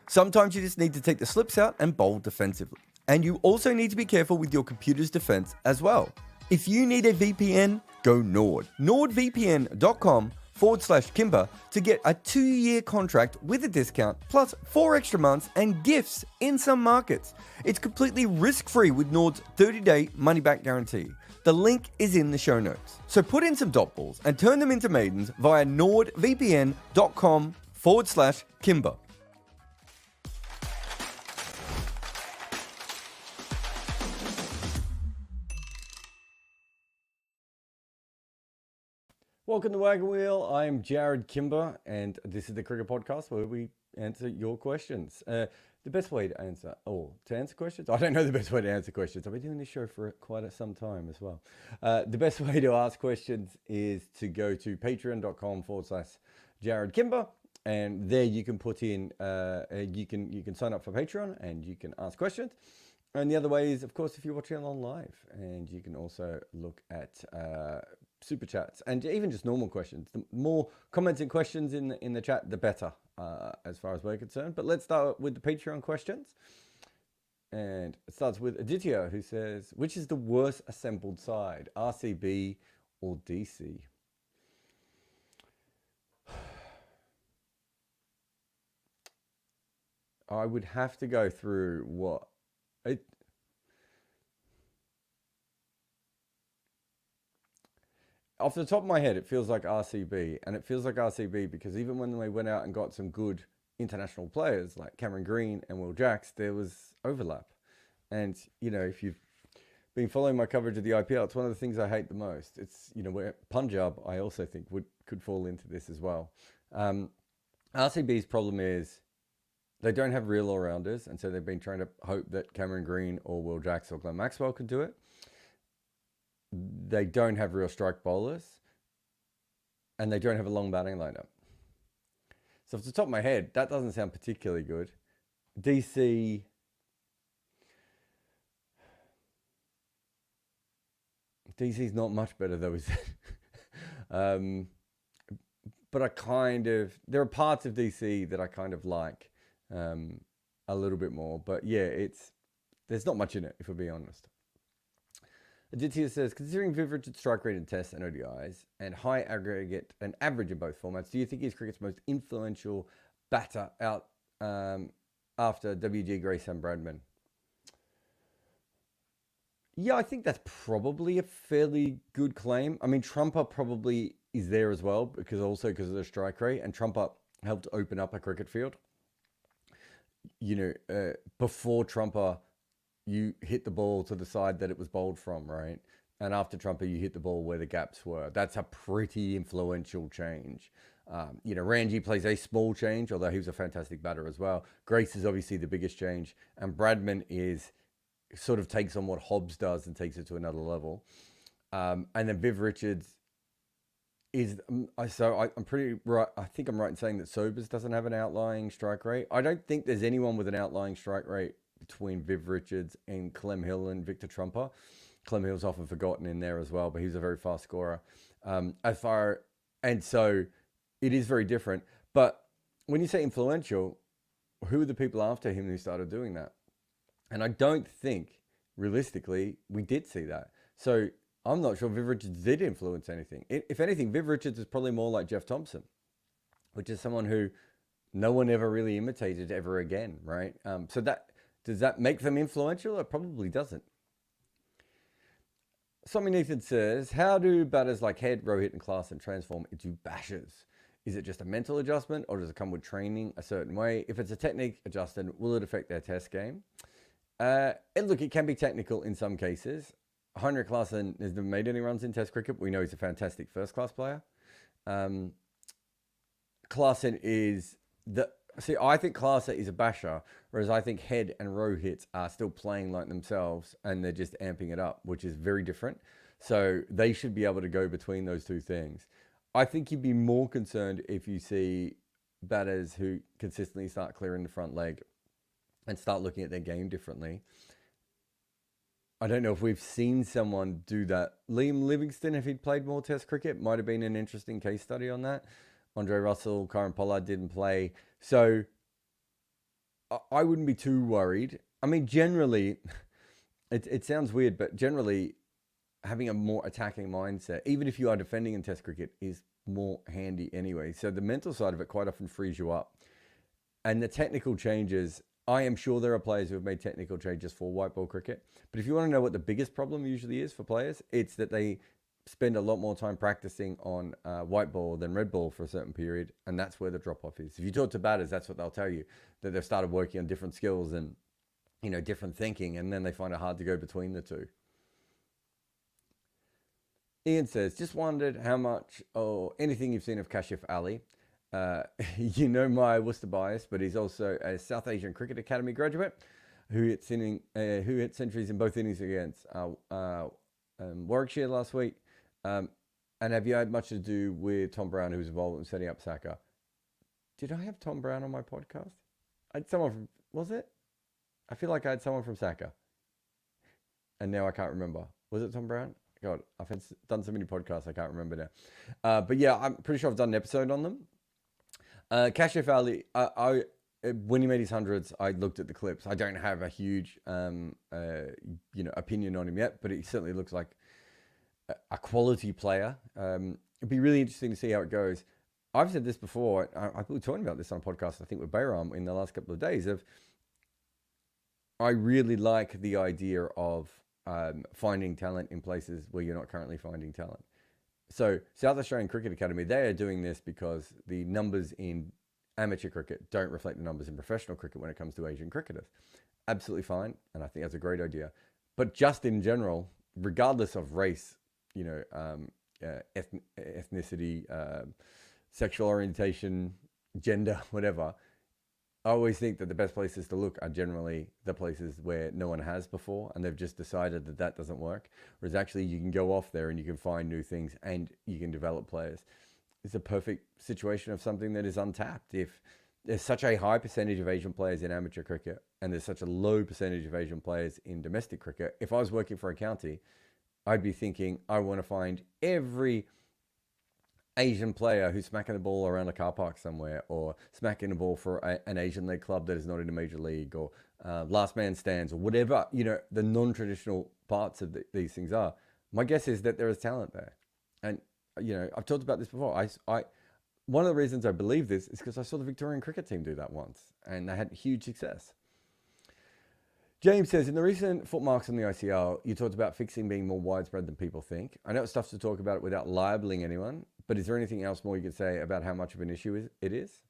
Sometimes you just need to take the slips out and bowl defensively. And you also need to be careful with your computer's defense as well. If you need a VPN, go Nord. NordVPN.com/Kimber to get a 2-year contract with a discount, plus 4 extra months and gifts in some markets. It's completely risk-free with Nord's 30-day money-back guarantee. The link is in the show notes. So put in some dot balls and turn them into maidens via NordVPN.com/Kimber. Welcome to Wagon Wheel. I'm Jarrod Kimber, and this is the Cricket Podcast where we answer your questions. The best way to answer questions? I don't know the best way to answer questions. I've been doing this show for quite some time as well. The best way to ask questions is to go to patreon.com/Jarrod Kimber, and there you can put in, you can sign up for Patreon and you can ask questions. And the other way is, of course, if you're watching on live, and you can also look at super chats and even just normal questions. The more comments and questions in the chat, the better, as far as we're concerned. But let's start with the Patreon questions. And it starts with Aditya, who says, which is the worst assembled side, RCB or DC? I would have to go through what... Off the top of my head, it feels like RCB, and it feels like RCB because even when they went out and got some good international players like Cameron Green and Will Jacks, there was overlap. And, you know, if you've been following my coverage of the IPL, it's one of the things I hate the most. It's, you know, where Punjab, I also think could fall into this as well. RCB's problem is they don't have real all-rounders, and so they've been trying to hope that Cameron Green or Will Jacks or Glenn Maxwell can do it. They don't have real strike bowlers, and they don't have a long batting lineup. So off the top of my head, that doesn't sound particularly good. DC's not much better though, is it? But there are parts of DC that I kind of like a little bit more. But yeah, there's not much in it, if we're being honest. Aditya says, considering Viv Richards' strike rate in tests and ODIs and high aggregate and average in both formats, do you think he's cricket's most influential batter out after WG, Grace and Bradman? Yeah, I think that's probably a fairly good claim. I mean, Trumper probably is there as well because of the strike rate, and Trumper helped open up a cricket field. You know, before Trumper, you hit the ball to the side that it was bowled from, right? And after Trumper, you hit the ball where the gaps were. That's a pretty influential change. You know, Ranji plays a small change, although he was a fantastic batter as well. Grace is obviously the biggest change. And Bradman sort of takes on what Hobbs does and takes it to another level. And then Viv Richards is... I'm pretty right. I think I'm right in saying that Sobers doesn't have an outlying strike rate. I don't think there's anyone with an outlying strike rate between Viv Richards and Clem Hill and Victor Trumper. Clem Hill's often forgotten in there as well, but he's a very fast scorer. And so it is very different. But when you say influential, who are the people after him who started doing that? And I don't think, realistically, we did see that. So I'm not sure Viv Richards did influence anything. If anything, Viv Richards is probably more like Jeff Thompson, which is someone who no one ever really imitated ever again, right? Does that make them influential? It probably doesn't. Something Nathan says, how do batters like Head, Rohit and Klaasen transform into bashers? Is it just a mental adjustment or does it come with training a certain way? If it's a technique adjustment, will it affect their test game? And look, it can be technical in some cases. Heinrich Klaasen has never made any runs in test cricket. We know he's a fantastic first-class player. Klaasen is I think Klaasen is a basher, whereas I think Head and Rohit are still playing like themselves and they're just amping it up, which is very different. So they should be able to go between those two things. I think you'd be more concerned if you see batters who consistently start clearing the front leg and start looking at their game differently. I don't know if we've seen someone do that. Liam Livingstone, if he'd played more test cricket, might have been an interesting case study on that. Andre Russell, Karen Pollard didn't play. So I wouldn't be too worried. I mean, generally, it sounds weird, but generally, having a more attacking mindset, even if you are defending in Test cricket, is more handy anyway. So the mental side of it quite often frees you up. And the technical changes, I am sure there are players who have made technical changes for white ball cricket. But if you want to know what the biggest problem usually is for players, it's that they spend a lot more time practicing on white ball than red ball for a certain period. And that's where the drop off is. If you talk to batters, that's what they'll tell you, that they've started working on different skills and, different thinking. And then they find it hard to go between the two. Ian says, just wondered how much or anything you've seen of Kashif Ali. My Worcester bias, but he's also a South Asian Cricket Academy graduate who hit centuries in both innings against Warwickshire last week. And have you had much to do with Tom Brown, who was involved in setting up Saka? Did I have Tom Brown on my podcast? I had someone from, was it? I feel like I had someone from Saka. And now I can't remember. Was it Tom Brown? God, I've done so many podcasts, I can't remember now. But yeah, I'm pretty sure I've done an episode on them. Kashif Ali, when he made his hundreds, I looked at the clips. I don't have a huge, opinion on him yet, but he certainly looks like a quality player. It'd be really interesting to see how it goes. I've said this before. I've been talking about this on a podcast, I think, with Bayram in the last couple of days. I really like the idea of finding talent in places where you're not currently finding talent. So South Australian Cricket Academy, they are doing this because the numbers in amateur cricket don't reflect the numbers in professional cricket when it comes to Asian cricketers. Absolutely fine, and I think that's a great idea. But just in general, regardless of race, ethnicity, sexual orientation, gender, whatever, I always think that the best places to look are generally the places where no one has before, and they've just decided that that doesn't work. Whereas actually you can go off there and you can find new things and you can develop players. It's a perfect situation of something that is untapped. If there's such a high percentage of Asian players in amateur cricket and there's such a low percentage of Asian players in domestic cricket, if I was working for a county, I'd be thinking, I want to find every Asian player who's smacking the ball around a car park somewhere, or smacking the ball for an Asian-led club that is not in a major league, or last man stands, or whatever, the non-traditional parts of these things are. My guess is that there is talent there. And, I've talked about this before. One of the reasons I believe this is because I saw the Victorian cricket team do that once, and they had huge success. James says, in the recent foot marks on the ICL, you talked about fixing being more widespread than people think. I know it's tough to talk about it without libeling anyone, but is there anything else more you could say about how much of an issue it is?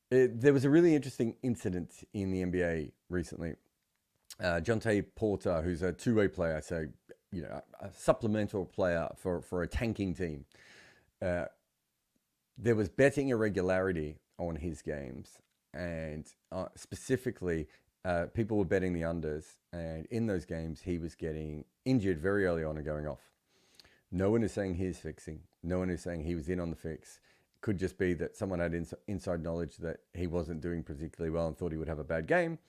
There was a really interesting incident in the NBA recently. Jonte Porter, who's a two-way player, so a supplemental player for a tanking team. There was betting irregularity on his games, and specifically, people were betting the unders, and in those games, he was getting injured very early on and going off. No one is saying he's fixing. No one is saying he was in on the fix. It could just be that someone had inside knowledge that he wasn't doing particularly well and thought he would have a bad game.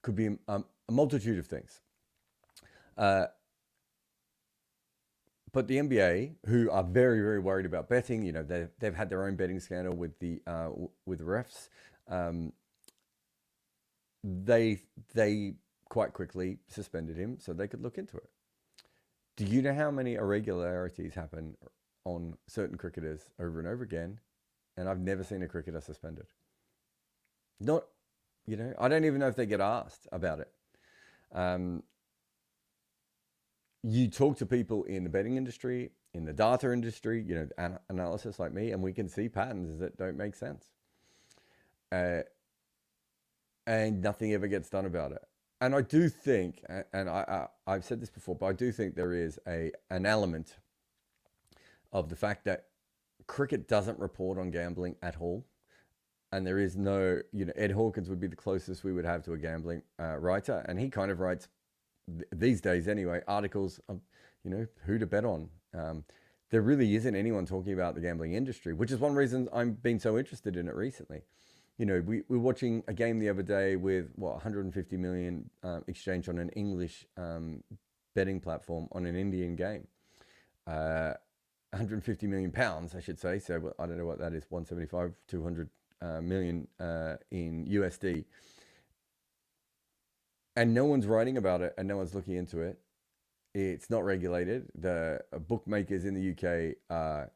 Could be a multitude of things. But the NBA, who are very, very worried about betting, they've had their own betting scandal with the refs. They quite quickly suspended him so they could look into it. Do you know how many irregularities happen on certain cricketers over and over again? And I've never seen a cricketer suspended. I don't even know if they get asked about it. You talk to people in the betting industry, in the data industry, analysis like me, and we can see patterns that don't make sense. And nothing ever gets done about it. And I do think, and I've said this before, but I do think there is an element of the fact that cricket doesn't report on gambling at all. And there is no, Ed Hawkins would be the closest we would have to a gambling writer. And he kind of writes, these days anyway, articles of, who to bet on. There really isn't anyone talking about the gambling industry, which is one reason I've been so interested in it recently. We were watching a game the other day with 150 million exchange on an English betting platform on an Indian game. 150 million pounds, I should say. So I don't know what that is, 175, 200 million in USD, and no one's writing about it, and no one's looking into it. It's not regulated. The bookmakers in the UK are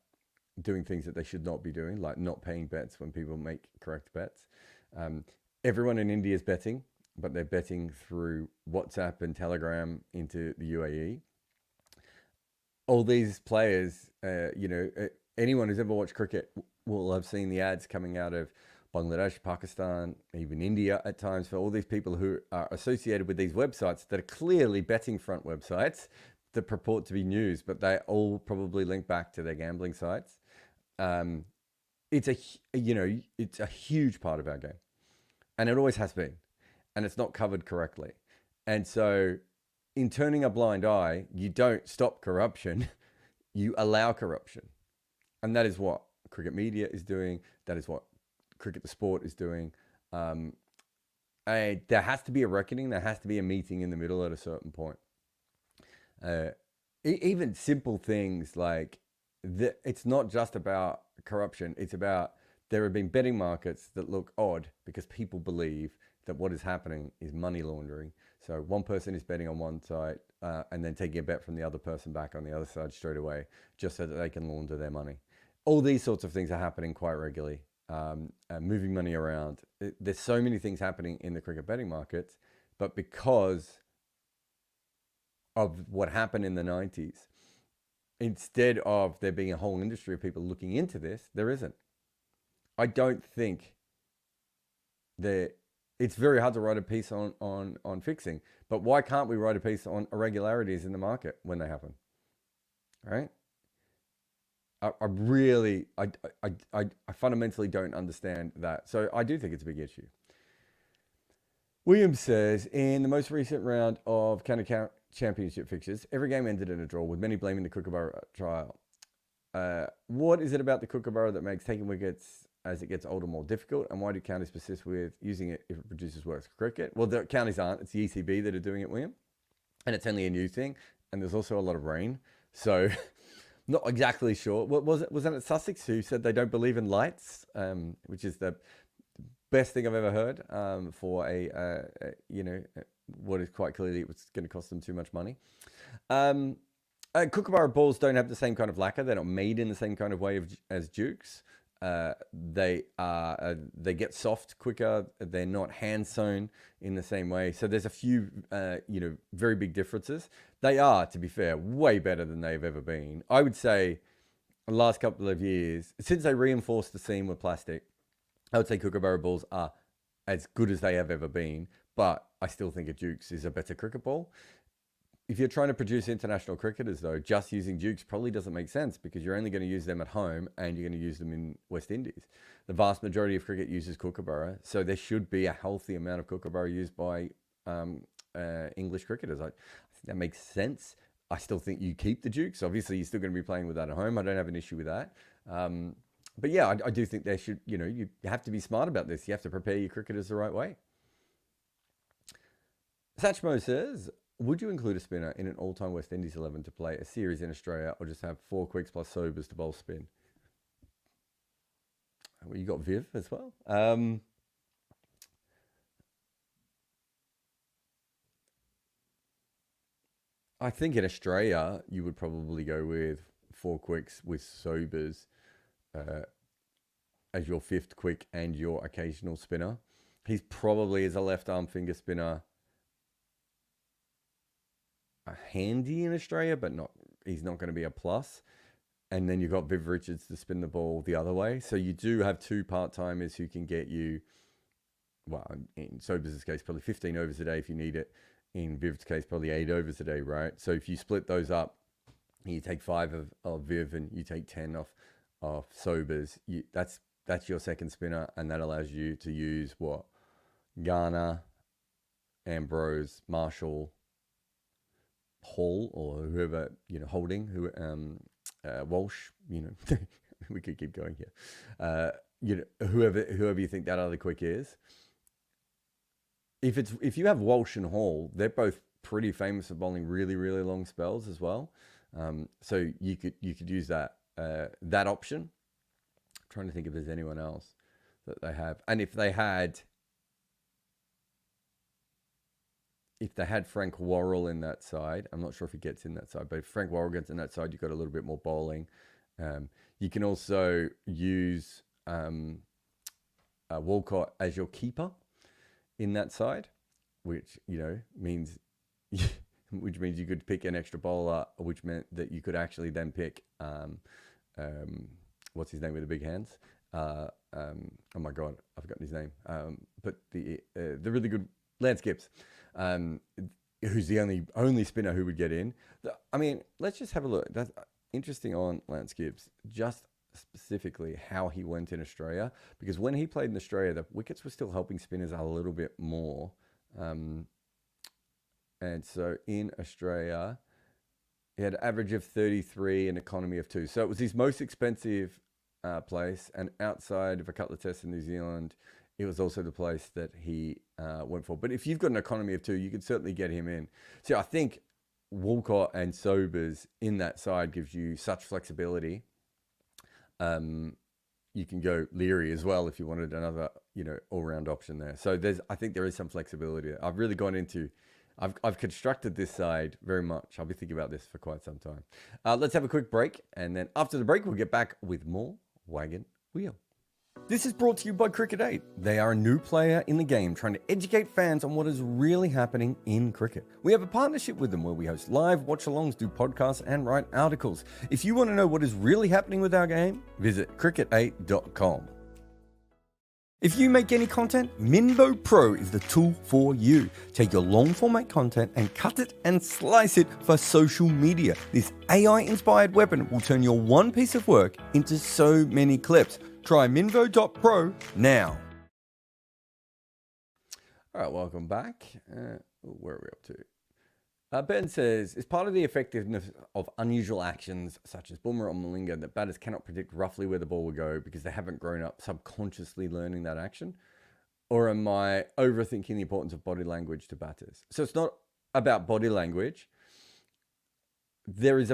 doing things that they should not be doing, like not paying bets when people make correct bets. Everyone in India is betting, but they're betting through WhatsApp and Telegram into the UAE. All these players, anyone who's ever watched cricket will have seen the ads coming out of Bangladesh, Pakistan, even India at times, for all these people who are associated with these websites that are clearly betting front websites that purport to be news, but they all probably link back to their gambling sites. It's a huge part of our game, and it always has been, and it's not covered correctly. And so in turning a blind eye, you don't stop corruption, you allow corruption. And that is what cricket media is doing. That is what cricket the sport is doing. And there has to be a reckoning. There has to be a meeting in the middle at a certain point. Even simple things like it's not just about corruption. It's about there have been betting markets that look odd because people believe that what is happening is money laundering. So one person is betting on one side and then taking a bet from the other person back on the other side straight away, just so that they can launder their money. All these sorts of things are happening quite regularly. Moving money around. There's so many things happening in the cricket betting markets, but because of what happened in the 90s, instead of there being a whole industry of people looking into this, there isn't. I don't think that it's very hard to write a piece on fixing, but why can't we write a piece on irregularities in the market when they happen? All right. I fundamentally don't understand that. So I do think it's a big issue. Williams says, in the most recent round of county championship fixtures, every game ended in a draw, with many blaming the Kookaburra trial. What is it about the Kookaburra that makes taking wickets as it gets older more difficult, and why do counties persist with using it if it produces worse cricket? Well, the counties aren't. It's the ECB that are doing it, William, and it's only a new thing, and there's also a lot of rain, so not exactly sure. What was it? Wasn't it Sussex who said they don't believe in lights, which is the best thing I've ever heard for what is quite clearly it was going to cost them too much money. Kookaburra balls don't have the same kind of lacquer. They're not made in the same kind of way as Dukes. They get soft quicker. They're not hand sewn in the same way. So there's a few very big differences. They are, to be fair, way better than they've ever been. I would say the last couple of years, since they reinforced the seam with plastic, I would say Kookaburra balls are as good as they have ever been, but I still think a Dukes is a better cricket ball. If you're trying to produce international cricketers, though, just using Dukes probably doesn't make sense, because you're only going to use them at home and you're going to use them in West Indies. The vast majority of cricket uses Kookaburra, so there should be a healthy amount of Kookaburra used by English cricketers. I think that makes sense. I still think you keep the Dukes. Obviously, you're still going to be playing with that at home. I don't have an issue with that. But yeah, I do think there should, you have to be smart about this. You have to prepare your cricketers the right way. Satchmo says, would you include a spinner in an all-time West Indies 11 to play a series in Australia, or just have 4 quicks plus sobers to bowl spin? Well, you got Viv as well. I think in Australia, you would probably go with 4 quicks with sobers as your 5th quick and your occasional spinner. He's probably, as a left-arm finger spinner, handy in Australia, but he's not going to be a plus. And then you've got Viv Richards to spin the ball the other way. So you do have 2 part-timers who can get you, well, in Sobers' case, probably 15 overs a day if you need it. In Viv's case, probably 8 overs a day, right? So if you split those up, you take 5 of Viv and you take 10 off Sobers, that's your second spinner, and that allows you to use what? Garner, Ambrose, Marshall, Hall, or whoever, Holding, Walsh, we could keep going here. Whoever you think that other quick is. If you have Walsh and Hall, they're both pretty famous for bowling really, really long spells as well. So you could use that option. I'm trying to think if there's anyone else that they have. And if they had Frank Worrell in that side, I'm not sure if he gets in that side, but if Frank Worrell gets in that side, you've got a little bit more bowling. You can also use Walcott as your keeper in that side, which means you could pick an extra bowler, which meant that you could actually then pick what's his name with the big hands? Oh my god, I've forgotten his name. But the really good Lance Gibbs. Who's the only spinner who would get in. I mean, let's just have a look. That's interesting on Lance Gibbs, just specifically how he went in Australia, because when he played in Australia, the wickets were still helping spinners a little bit more. And so in Australia, he had an average of 33 and economy of 2. So it was his most expensive place, and outside of a couple of tests in New Zealand, it was also the place that he went for. But if you've got an economy of 2, you could certainly get him in. So I think Walcott and Sobers in that side gives you such flexibility. You can go Leary as well if you wanted another, all-round option there. So I think there is some flexibility. I've really gone into, I've constructed this side very much. I'll be thinking about this for quite some time. Let's have a quick break, and then after the break, we'll get back with more Wagon Wheel. This is brought to you by Cricket 8. They are a new player in the game trying to educate fans on what is really happening in cricket. We have a partnership with them where we host live watch-alongs, do podcasts, and write articles. If you want to know what is really happening with our game, visit cricket8.com. If you make any content, Minvo Pro is the tool for you. Take your long format content and cut it and slice it for social media. This AI-inspired weapon will turn your one piece of work into so many clips. Try Minvo.pro now. All right, welcome back. Where are we up to? Ben says, it's part of the effectiveness of unusual actions such as Boomer or Malinga that batters cannot predict roughly where the ball will go because they haven't grown up subconsciously learning that action? Or am I overthinking the importance of body language to batters? So it's not about body language. There is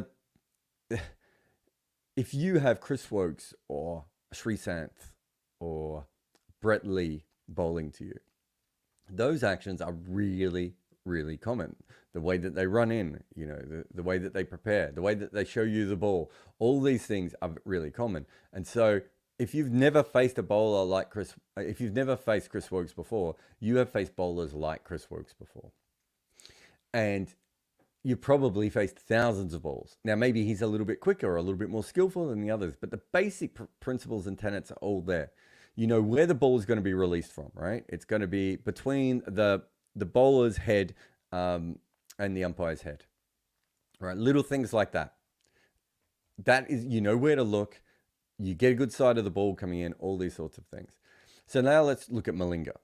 if you have Chris Wokes or Sreesanth or Brett Lee bowling to you, those actions are really, really common. The way that they run in, the way that they prepare, the way that they show you the ball, all these things are really common. And so if you've never faced a bowler like if you've never faced Chris Wokes before, you have faced bowlers like Chris Wokes before. And you probably faced thousands of balls. Now, maybe he's a little bit quicker or a little bit more skillful than the others, but the basic principles and tenets are all there. You know where the ball is going to be released from, right? It's going to be between the bowler's head and the umpire's head, right? Little things like that. That is, where to look. You get a good side of the ball coming in, all these sorts of things. So now let's look at Malinga.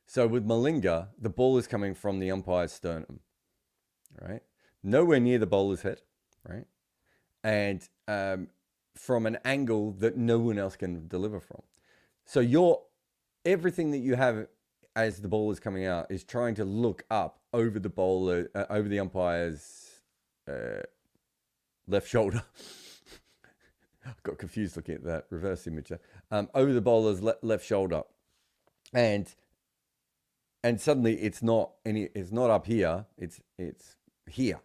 So with Malinga, the ball is coming from the umpire's sternum, right? Nowhere near the bowler's head, right? And from an angle that no one else can deliver from. So everything that you have as the ball is coming out is trying to look up over the bowler, over the umpire's left shoulder. I got confused looking at that reverse image there. Over the bowler's left shoulder, and suddenly it's not up here. It's here,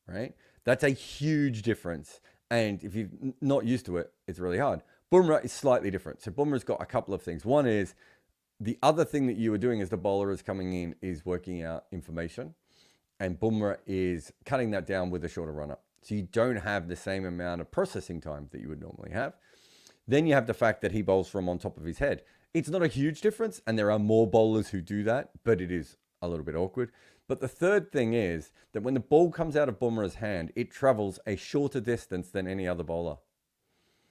right? That's a huge difference. And if you're not used to it, it's really hard. Bumrah is slightly different. So Bumrah's got a couple of things. One is the other thing that you were doing as the bowler is coming in is working out information, and Bumrah is cutting that down with a shorter run-up. So you don't have the same amount of processing time that you would normally have. Then you have the fact that he bowls from on top of his head. It's not a huge difference, and there are more bowlers who do that, but it is a little bit awkward. But the third thing is that when the ball comes out of Bumrah's hand, it travels a shorter distance than any other bowler.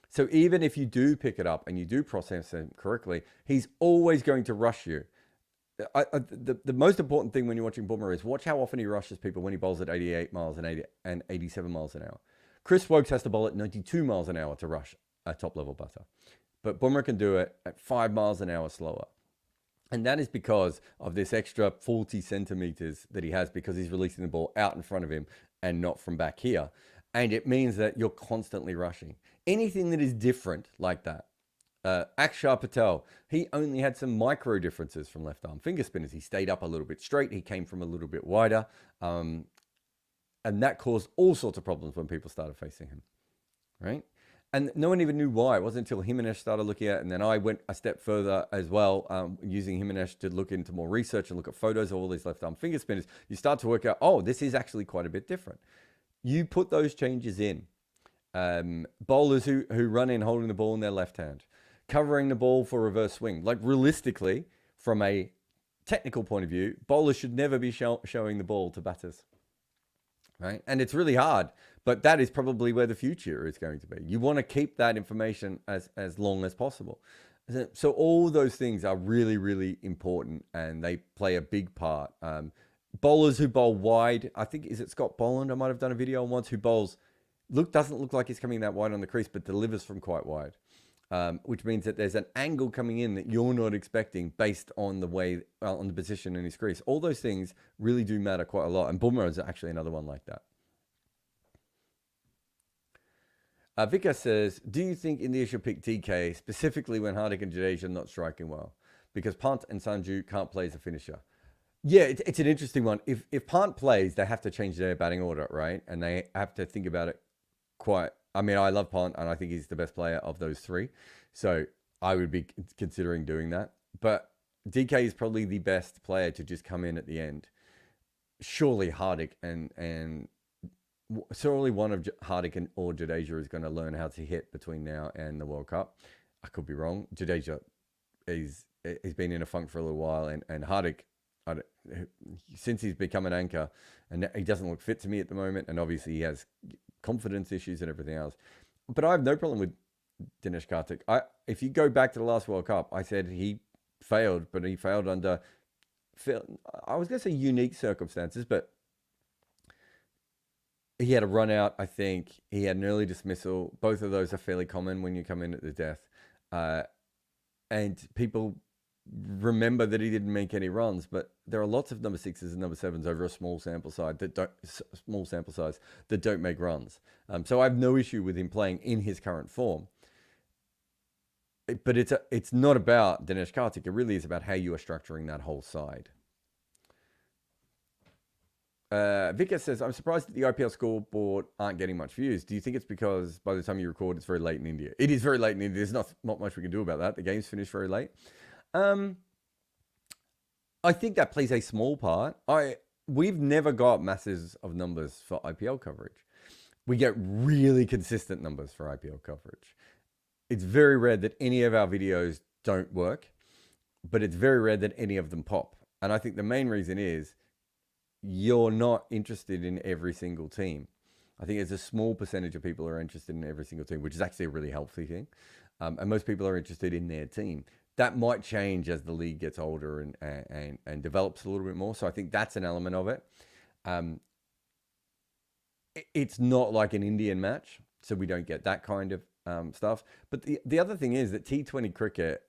So even if you do pick it up and you do process it correctly, he's always going to rush you. The most important thing when you're watching Bumrah is watch how often he rushes people when he bowls at 88 miles and 87 miles an hour. Chris Wokes has to bowl at 92 miles an hour to rush a top-level batter. But Bumrah can do it at 5 miles an hour slower. And that is because of this extra 40 centimeters that he has because he's releasing the ball out in front of him and not from back here. And it means that you're constantly rushing. Anything that is different like that Akshar Patel, he only had some micro differences from left arm finger spinners. He stayed up a little bit straight. He came from a little bit wider. And that caused all sorts of problems when people started facing him, right? And no one even knew why. It wasn't until Jimenez started looking at it, and then I went a step further as well, using Jimenez to look into more research and look at photos of all these left arm finger spinners. You start to work out, oh, this is actually quite a bit different. You put those changes in. Bowlers who run in holding the ball in their left hand, covering the ball for reverse swing. Like realistically, from a technical point of view, bowlers should never be showing the ball to batters. Right? And it's really hard, but that is probably where the future is going to be. You want to keep that information as long as possible. So all those things are really, really important, and they play a big part. Bowlers who bowl wide, I think, is it Scott Boland? I might have done a video on once, who bowls, doesn't look like he's coming that wide on the crease, but delivers from quite wide, which means that there's an angle coming in that you're not expecting based on the way, on the position in his crease. All those things really do matter quite a lot, and Bumrah is actually another one like that. Vika says, do you think India should pick DK specifically when Hardik and Jadeja are not striking well? Because Pant and Sanju can't play as a finisher. Yeah, it's an interesting one. If Pant plays, they have to change their batting order, right? And they have to think about it quite. I mean, I love Pant, and I think he's the best player of those three. So I would be considering doing that. But DK is probably the best player to just come in at the end. Surely Hardik and surely one of Hardik or Jadeja is going to learn how to hit between now and the World Cup. I could be wrong. Jadeja he's been in a funk for a little while, and Hardik, since he's become an anchor, and he doesn't look fit to me at the moment, and obviously he has confidence issues and everything else. But I have no problem with Dinesh Karthik. If you go back to the last World Cup, I said he failed, but he failed under, I was going to say unique circumstances, but he had a run out, I think. He had an early dismissal. Both of those are fairly common when you come in at the death. And people remember that he didn't make any runs, but there are lots of number sixes and number sevens over a small sample size that don't make runs. So I have no issue with him playing in his current form. But it's not about Dinesh Karthik. It really is about how you are structuring that whole side. Vika says, I'm surprised that the IPL scoreboard aren't getting much views. Do you think it's because by the time you record, it's very late in India? It is very late in India. There's not much we can do about that. The game's finished very late. I think that plays a small part. We've never got masses of numbers for IPL coverage. We get really consistent numbers for IPL coverage. It's very rare that any of our videos don't work, but it's very rare that any of them pop. And I think the main reason is you're not interested in every single team. I think there's a small percentage of people who are interested in every single team, which is actually a really healthy thing. And most people are interested in their team. That might change as the league gets older and develops a little bit more. So I think that's an element of it. It's not like an Indian match, so we don't get that kind of stuff. But the other thing is that T20 cricket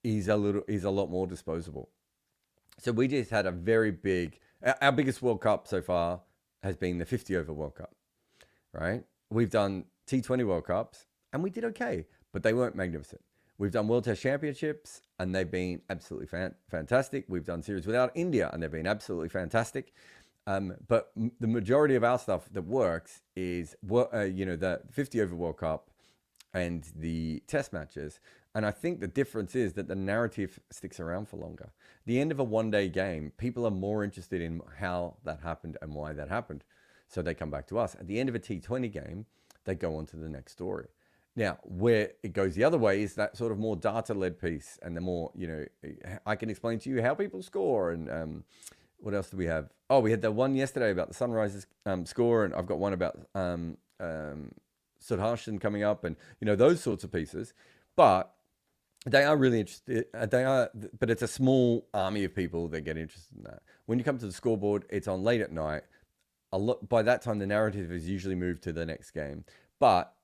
is a lot more disposable. So we just had a very big. Our biggest World Cup so far has been the 50-over World Cup, right? We've done T20 World Cups, and we did okay, but they weren't magnificent. We've done World Test Championships, and they've been absolutely fantastic. We've done Series Without India, and they've been absolutely fantastic. But the majority of our stuff that works is, the 50-over World Cup and the Test matches. And I think the difference is that the narrative sticks around for longer. The end of a one-day game, people are more interested in how that happened and why that happened. So they come back to us. At the end of a T20 game, they go on to the next story. Now, where it goes the other way is that sort of more data-led piece, and the more, I can explain to you how people score. And what else do we have? Oh, we had the one yesterday about the Sunrisers score, and I've got one about Sudharshan coming up, and those sorts of pieces. But they are really interested. But it's a small army of people that get interested in that. When you come to the scoreboard, it's on late at night. By that time, the narrative is usually moved to the next game. But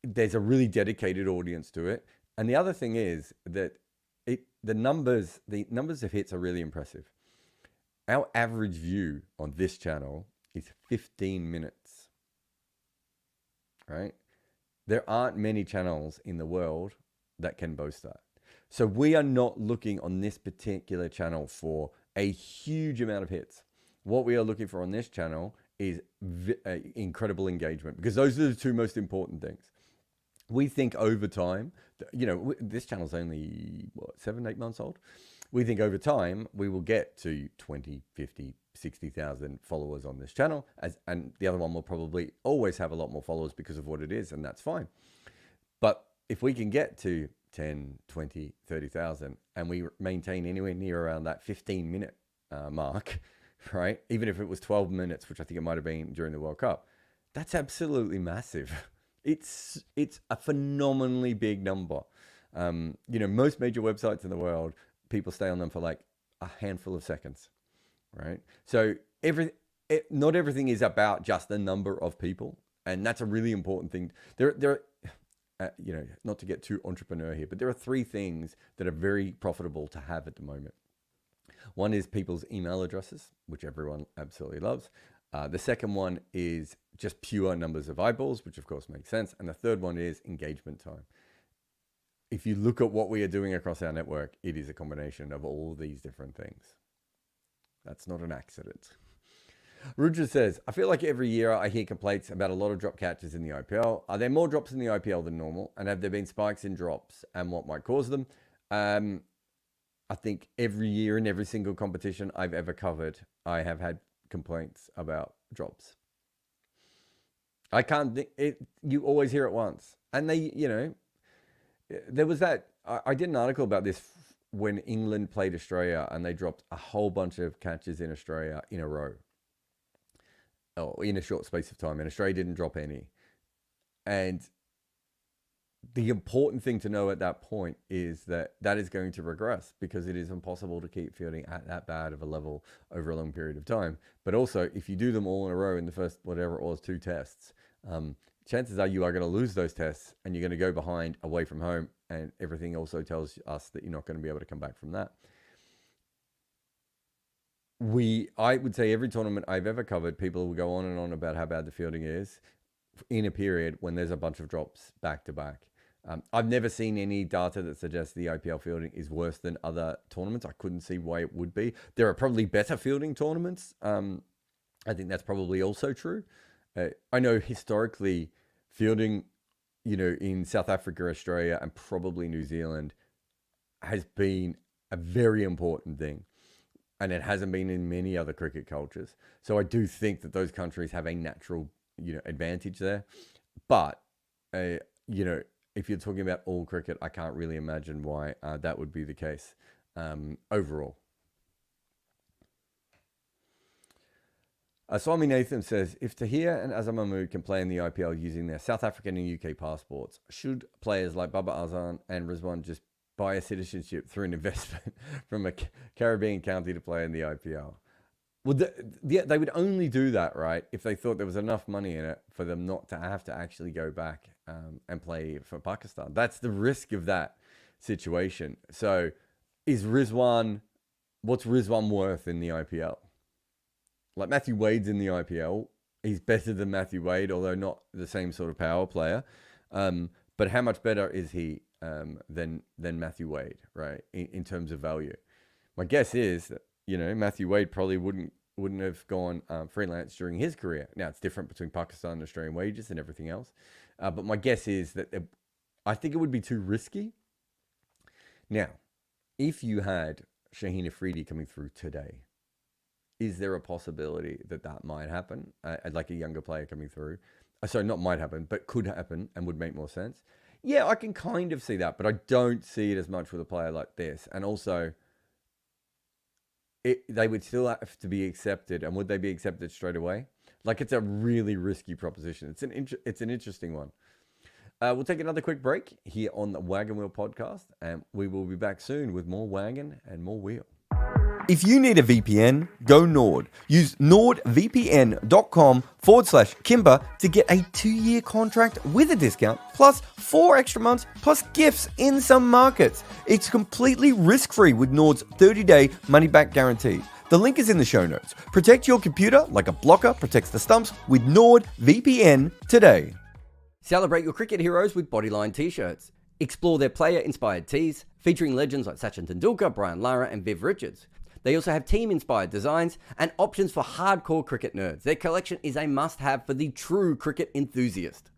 there's a really dedicated audience to it. And the other thing is that the numbers of hits are really impressive. Our average view on this channel is 15 minutes, right? There aren't many channels in the world that can boast that. So we are not looking on this particular channel for a huge amount of hits. What we are looking for on this channel is incredible engagement, because those are the two most important things. We think over time, this channel's only, 7-8 months old? We think over time, we will get to 20, 50, 60,000 followers on this channel. And the other one will probably always have a lot more followers because of what it is, and that's fine. But if we can get to 10, 20, 30,000, and we maintain anywhere near around that 15-minute mark, right? Even if it was 12 minutes, which I think it might have been during the World Cup, that's absolutely massive. It's a phenomenally big number. Most major websites in the world, people stay on them for like a handful of seconds, right? So not everything is about just the number of people, and that's a really important thing. There not to get too entrepreneur here, but there are 3 things that are very profitable to have at the moment. One is people's email addresses, which everyone absolutely loves. The second one is just pure numbers of eyeballs, which of course makes sense. And the third one is engagement time. If you look at what we are doing across our network, it is a combination of all these different things. That's not an accident. Rudra says, I feel like every year I hear complaints about a lot of drop catches in the IPL. Are there more drops in the IPL than normal? And have there been spikes in drops, and what might cause them? I think every year in every single competition I've ever covered, I have had complaints about drops. I can't think it. You always hear it once. And there was that, I did an article about this when England played Australia, and they dropped a whole bunch of catches in Australia in a row. In a short space of time, and Australia didn't drop any. And the important thing to know at that point is that is going to regress, because it is impossible to keep fielding at that bad of a level over a long period of time. But also, if you do them all in a row in the first, whatever it was, 2 tests, chances are you are going to lose those tests, and you're going to go behind away from home, and everything also tells us that you're not going to be able to come back from that. I would say every tournament I've ever covered, people will go on and on about how bad the fielding is in a period when there's a bunch of drops back to back. I've never seen any data that suggests the IPL fielding is worse than other tournaments. I couldn't see why it would be. There are probably better fielding tournaments. I think that's probably also true. I know historically fielding, in South Africa, Australia, and probably New Zealand has been a very important thing. And it hasn't been in many other cricket cultures. So I do think that those countries have a natural, advantage there. But, if you're talking about all cricket, I can't really imagine why that would be the case overall. Swami Nathan says, if Tahir and Azam Mahmood can play in the IPL using their South African and UK passports, should players like Baba Azan and Rizwan just buy a citizenship through an investment from a Caribbean county to play in the IPL? Well, they would only do that, right, if they thought there was enough money in it for them not to have to actually go back and play for Pakistan. That's the risk of that situation. So what's Rizwan worth in the IPL? Like, Matthew Wade's in the IPL. He's better than Matthew Wade, although not the same sort of power player. But how much better is he than Matthew Wade, right, in terms of value? My guess is that, Matthew Wade probably wouldn't have gone freelance during his career. Now, it's different between Pakistan and Australian wages and everything else. But my guess is that I think it would be too risky. Now, if you had Shaheen Afridi coming through today, is there a possibility that might happen? Like a younger player coming through. Sorry, not might happen, but could happen and would make more sense. Yeah, I can kind of see that, but I don't see it as much with a player like this. And also, they would still have to be accepted. And would they be accepted straight away? Like, it's a really risky proposition. It's an interesting one. We'll take another quick break here on the Wagon Wheel podcast, and we will be back soon with more Wagon and more Wheel. If you need a VPN, go Nord. Use nordvpn.com/Kimber to get a 2-year contract with a discount, plus 4 extra months, plus gifts in some markets. It's completely risk-free with Nord's 30-day money-back guarantee. The link is in the show notes. Protect your computer like a blocker protects the stumps with NordVPN today. Celebrate your cricket heroes with Bodyline t-shirts. Explore their player-inspired tees, featuring legends like Sachin Tendulkar, Brian Lara, and Viv Richards. They also have team-inspired designs and options for hardcore cricket nerds. Their collection is a must-have for the true cricket enthusiast.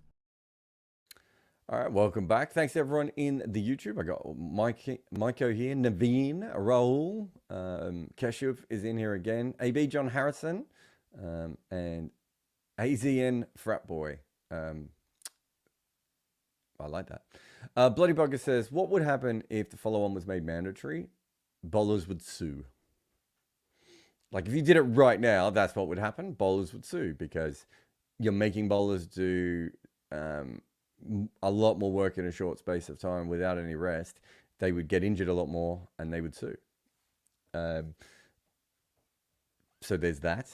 All right, welcome back. Thanks to everyone in the YouTube. I got Maiko here, Naveen, Raul, Keshuv is in here again, AB John Harrison, and AZN Frat Boy. I like that. Bloody Bugger says, what would happen if the follow-on was made mandatory? Bowlers would sue. Like, if you did it right now, that's what would happen. Bowlers would sue because you're making bowlers do a lot more work in a short space of time without any rest. They would get injured a lot more and they would sue. So there's that.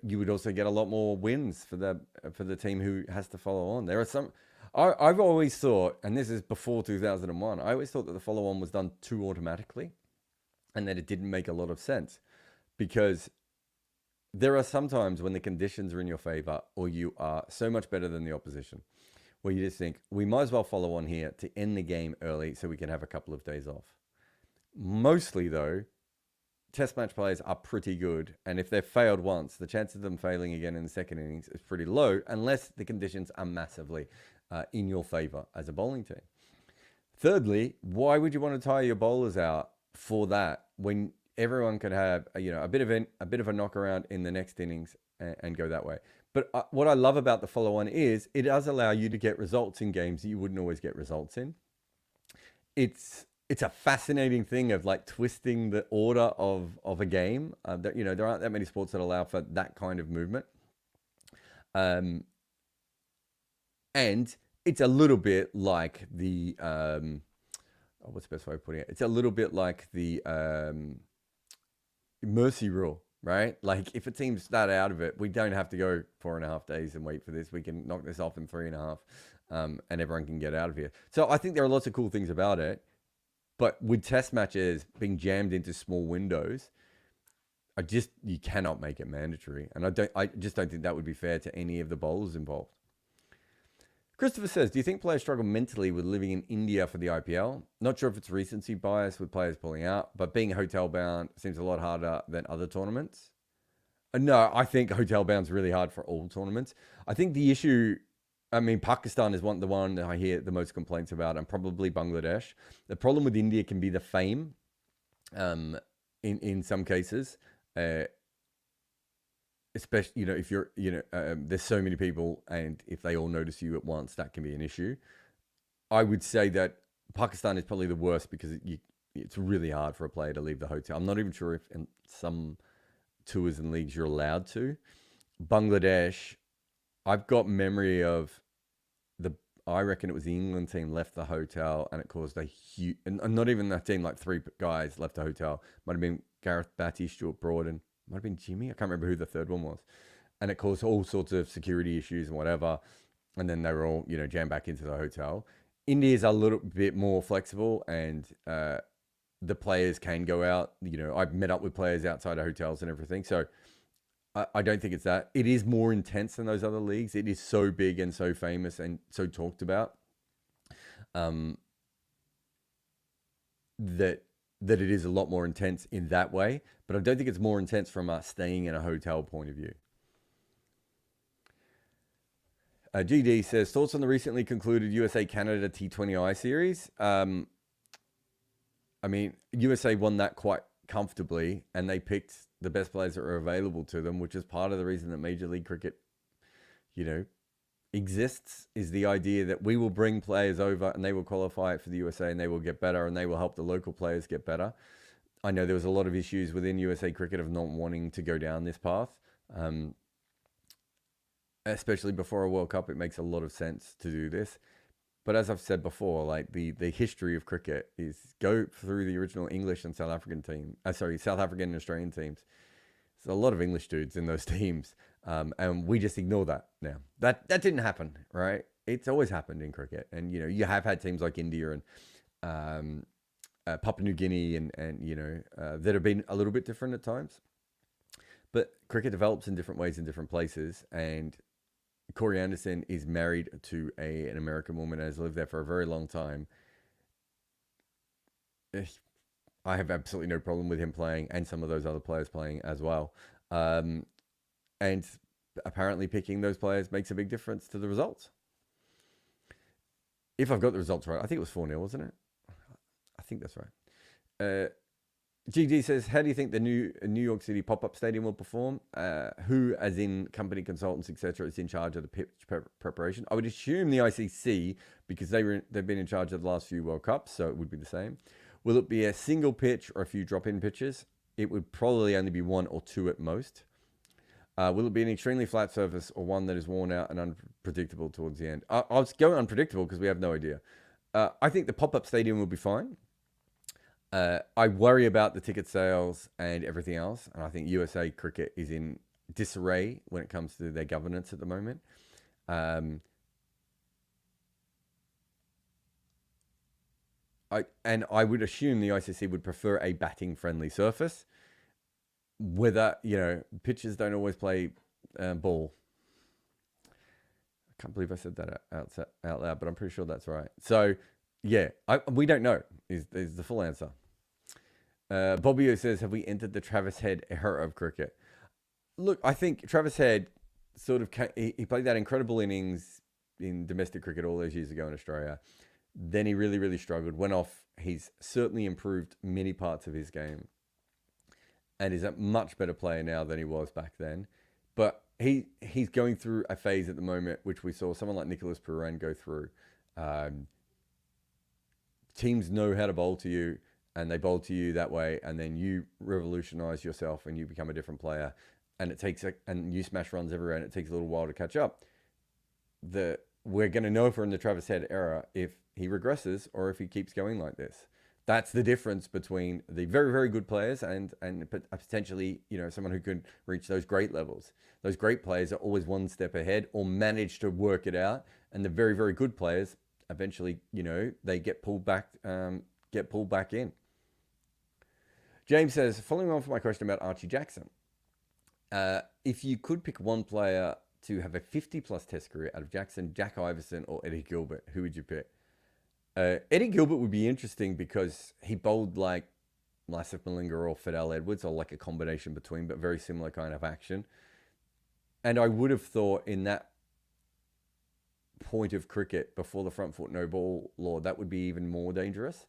You would also get a lot more wins for the team who has to follow on. There are some... I've always thought, and this is before 2001, I always thought that the follow-on was done too automatically and that it didn't make a lot of sense because there are some times when the conditions are in your favor or you are so much better than the opposition where you just think, we might as well follow on here to end the game early so we can have a couple of days off. Mostly, though, test match players are pretty good, and if they've failed once, the chance of them failing again in the second innings is pretty low unless the conditions are massively in your favor as a bowling team. Thirdly, why would you want to tire your bowlers out for that when everyone could have a bit of a knock around in the next innings and go that way? But what I love about the follow-on is it does allow you to get results in games that you wouldn't always get results in. It's a fascinating thing of like twisting the order of a game. There aren't that many sports that allow for that kind of movement. And it's a little bit like the what's the best way of putting it? It's a little bit like the mercy rule, right? Like if a team's that out of it, we don't have to go 4.5 days and wait for this. We can knock this off in 3.5, and everyone can get out of here. So I think there are lots of cool things about it. But with test matches being jammed into small windows, you cannot make it mandatory. And I just don't think that would be fair to any of the bowlers involved. Christopher says, do you think players struggle mentally with living in India for the IPL? Not sure if it's recency bias with players pulling out, but being hotel bound seems a lot harder than other tournaments. No, I think hotel bound is really hard for all tournaments. I think the issue, Pakistan is the one that I hear the most complaints about, and probably Bangladesh. The problem with India can be the fame in some cases. Especially, if you're, there's so many people, and if they all notice you at once, that can be an issue. I would say that Pakistan is probably the worst because it's really hard for a player to leave the hotel. I'm not even sure if in some tours and leagues you're allowed to. Bangladesh, I've got memory of I reckon it was the England team left the hotel and it caused a huge, and not even that team, like 3 guys left the hotel. Might have been Gareth Batty, Stuart Broad, and might have been Jimmy. I can't remember who the third one was. And it caused all sorts of security issues and whatever. And then they were all, jammed back into the hotel. India's a little bit more flexible, and the players can go out. I've met up with players outside of hotels and everything. So I don't think it's that. It is more intense than those other leagues. It is so big and so famous and so talked about that it is a lot more intense in that way. But I don't think it's more intense from a staying in a hotel point of view. GD says, thoughts on the recently concluded USA-Canada T20I series? USA won that quite comfortably, and they picked the best players that were available to them, which is part of the reason that Major League Cricket, exists, is the idea that we will bring players over and they will qualify for the USA and they will get better and they will help the local players get better. I know there was a lot of issues within USA Cricket of not wanting to go down this path. Especially before a World Cup, it makes a lot of sense to do this. But as I've said before, like the history of cricket is go through the original English and South African and Australian teams. There's a lot of English dudes in those teams, and we just ignore that now. That didn't happen, right? It's always happened in cricket, and you have had teams like India and Papua New Guinea and that have been a little bit different at times. But cricket develops in different ways in different places, and Corey Anderson is married to an American woman and has lived there for a very long time. I have absolutely no problem with him playing and some of those other players playing as well. And apparently picking those players makes a big difference to the results. If I've got the results right, I think it was 4-0, wasn't it? I think that's right. GD says, how do you think the new New York City pop-up stadium will perform? Who, as in company consultants, etc., is in charge of the pitch preparation? I would assume the ICC, because they've been in charge of the last few World Cups, so it would be the same. Will it be a single pitch or a few drop-in pitches? It would probably only be 1 or 2 at most. Will it be an extremely flat surface or one that is worn out and unpredictable towards the end? I was going unpredictable because we have no idea. I think the pop-up stadium will be fine. I worry about the ticket sales and everything else, and I think USA Cricket is in disarray when it comes to their governance at the moment. I would assume the ICC would prefer a batting-friendly surface. Whether, pitchers don't always play ball. I can't believe I said that out loud, but I'm pretty sure that's right. So, yeah, we don't know is the full answer. Bobbio says, have we entered the Travis Head era of cricket? Look, I think Travis Head sort of he played that incredible innings in domestic cricket all those years ago in Australia. Then he really, really struggled, went off. He's certainly improved many parts of his game and is a much better player now than he was back then. But he's going through a phase at the moment, which we saw someone like Nicholas Puran go through. Teams know how to bowl to you, and they bowl to you that way, and then you revolutionize yourself and you become a different player, and and you smash runs everywhere, and it takes a little while to catch up. We're going to know if we're in the Travis Head era if he regresses or if he keeps going like this. That's the difference between the very, very good players and potentially, someone who could reach those great levels. Those great players are always one step ahead or manage to work it out, and the very, very good players eventually, they get pulled back in. James says, following on from my question about Archie Jackson, if you could pick one player to have a 50-plus Test career out of Jackson, Jack Iverson, or Eddie Gilbert, who would you pick? Eddie Gilbert would be interesting because he bowled like Lasif Malinga or Fidel Edwards, or like a combination between, but very similar kind of action. And I would have thought in that point of cricket before the front foot no ball law, that would be even more dangerous.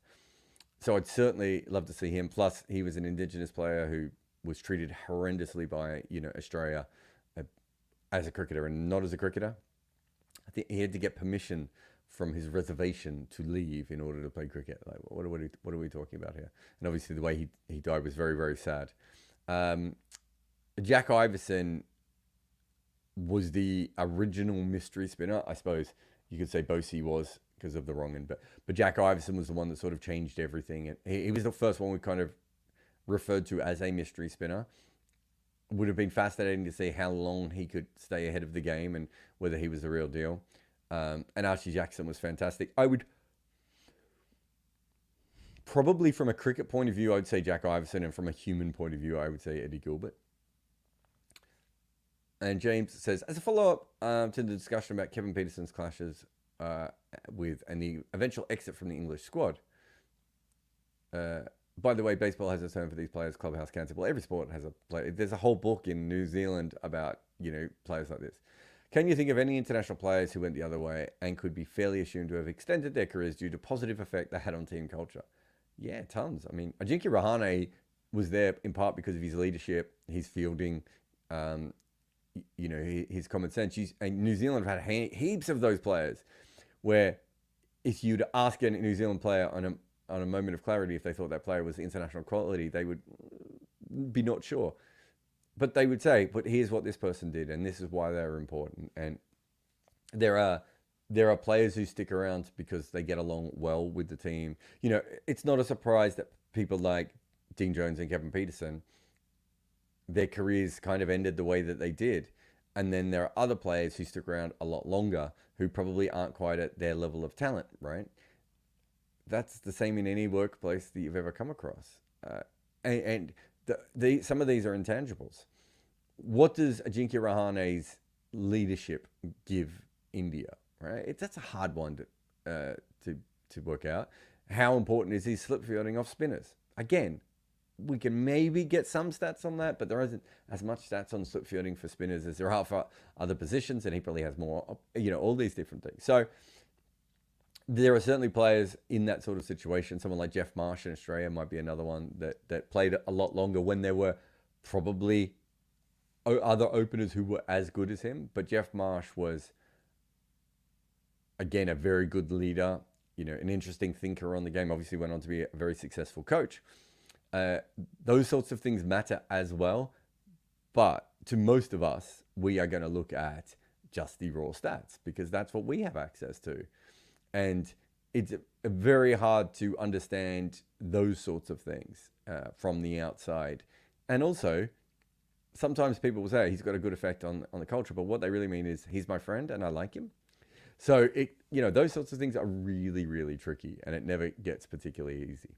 So I'd certainly love to see him. Plus, he was an Indigenous player who was treated horrendously by, Australia as a cricketer and not as a cricketer. I think he had to get permission from his reservation to leave in order to play cricket. Like, what are we talking about here? And obviously the way he died was very, very sad. Jack Iverson was the original mystery spinner. I suppose you could say Bosey was because of the wrong end, but Jack Iverson was the one that sort of changed everything. And he was the first one we kind of referred to as a mystery spinner. Would have been fascinating to see how long he could stay ahead of the game and whether he was the real deal. And Archie Jackson was fantastic. I would probably, from a cricket point of view, I would say Jack Iverson, and from a human point of view, I would say Eddie Gilbert. And James says, as a follow-up to the discussion about Kevin Peterson's clashes with and the eventual exit from the English squad. By the way, baseball has a term for these players, clubhouse cancer. Well, every sport has a play. There's a whole book in New Zealand about, players like this. Can you think of any international players who went the other way and could be fairly assumed to have extended their careers due to positive effect they had on team culture? Yeah, tons. I mean, Ajinkya Rahane was there in part because of his leadership, his fielding, his common sense. And New Zealand have had heaps of those players where if you'd ask a New Zealand player on a moment of clarity if they thought that player was international quality, they would be not sure. But they would say, but here's what this person did, and this is why they're important. And there are players who stick around because they get along well with the team. It's not a surprise that people like Dean Jones and Kevin Peterson, their careers kind of ended the way that they did. And then there are other players who stick around a lot longer who probably aren't quite at their level of talent, right? That's the same in any workplace that you've ever come across. Some of these are intangibles. What does Ajinkya Rahane's leadership give India? Right, that's a hard one to work out. How important is his slip fielding off spinners? Again, we can maybe get some stats on that, but there isn't as much stats on slip fielding for spinners as there are for other positions, and he probably has more, all these different things. So there are certainly players in that sort of situation. Someone like Jeff Marsh in Australia might be another one that played a lot longer when there were probably other openers who were as good as him. But Jeff Marsh was, again, a very good leader, an interesting thinker on the game, obviously went on to be a very successful coach. Those sorts of things matter as well. But to most of us, we are going to look at just the raw stats because that's what we have access to. And it's very hard to understand those sorts of things from the outside. And also, sometimes people will say he's got a good effect on the culture, but what they really mean is he's my friend and I like him. So, those sorts of things are really, really tricky, and it never gets particularly easy.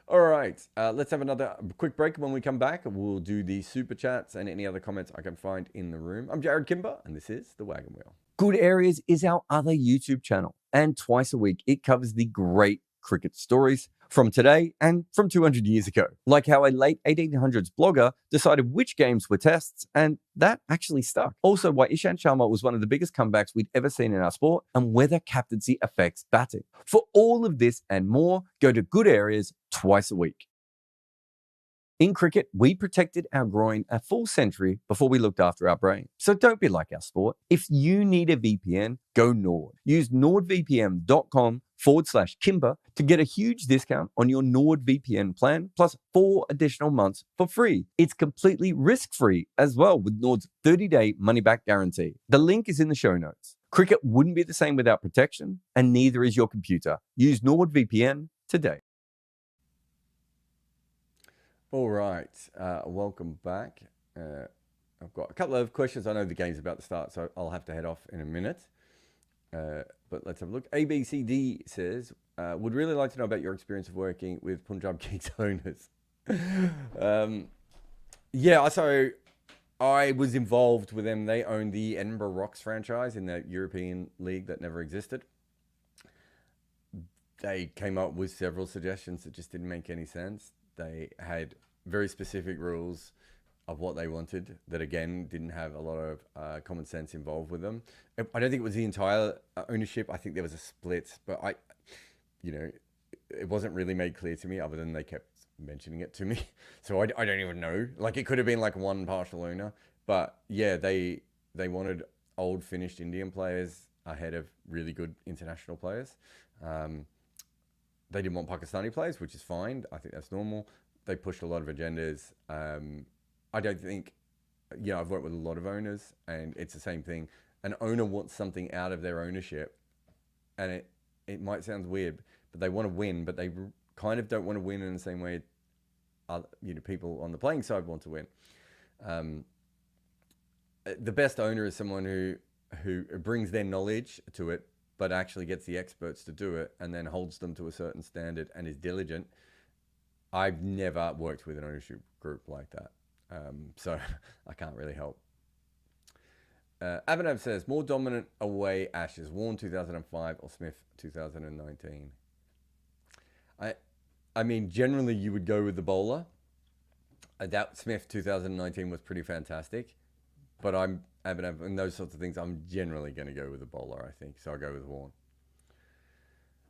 All right, let's have another quick break. When we come back, we'll do the super chats and any other comments I can find in the room. I'm Jarrod Kimber, and this is The Wagon Wheel. Good Areas is our other YouTube channel, and twice a week it covers the great cricket stories from today and from 200 years ago, like how a late 1800s blogger decided which games were tests, and that actually stuck. Also, why Ishant Sharma was one of the biggest comebacks we'd ever seen in our sport, and whether captaincy affects batting. For all of this and more, go to Good Areas twice a week. In cricket, we protected our groin a full century before we looked after our brain. So don't be like our sport. If you need a VPN, go Nord. Use nordvpn.com/Kimber to get a huge discount on your NordVPN plan, plus 4 additional months for free. It's completely risk-free as well with Nord's 30-day money-back guarantee. The link is in the show notes. Cricket wouldn't be the same without protection, and neither is your computer. Use NordVPN today. All right, welcome back. I've got a couple of questions. I know the game's about to start, so I'll have to head off in a minute. But let's have a look. ABCD says, would really like to know about your experience of working with Punjab Kings owners. Yeah, so I was involved with them. They owned the Edinburgh Rocks franchise in the European League that never existed. They came up with several suggestions that just didn't make any sense. They had very specific rules of what they wanted that, again, didn't have a lot of common sense involved with them. I don't think it was the entire ownership. I think there was a split, but it wasn't really made clear to me other than they kept mentioning it to me. So I don't even know. Like, it could have been like one partial owner. But yeah, they wanted old finished Indian players ahead of really good international players. They didn't want Pakistani players, which is fine. I think that's normal. They pushed a lot of agendas. I don't think, I've worked with a lot of owners, and it's the same thing. An owner wants something out of their ownership, and it might sound weird, but they want to win, but they kind of don't want to win in the same way people on the playing side want to win. The best owner is someone who brings their knowledge to it, but actually gets the experts to do it and then holds them to a certain standard and is diligent. I've never worked with an ownership group like that. So I can't really help. Avanav says, more dominant away Ashes, Warne 2005 or Smith 2019? I mean, generally you would go with the bowler. That Smith 2019 was pretty fantastic, but Avanav and those sorts of things, I'm generally going to go with the bowler, I think. So I'll go with Warne.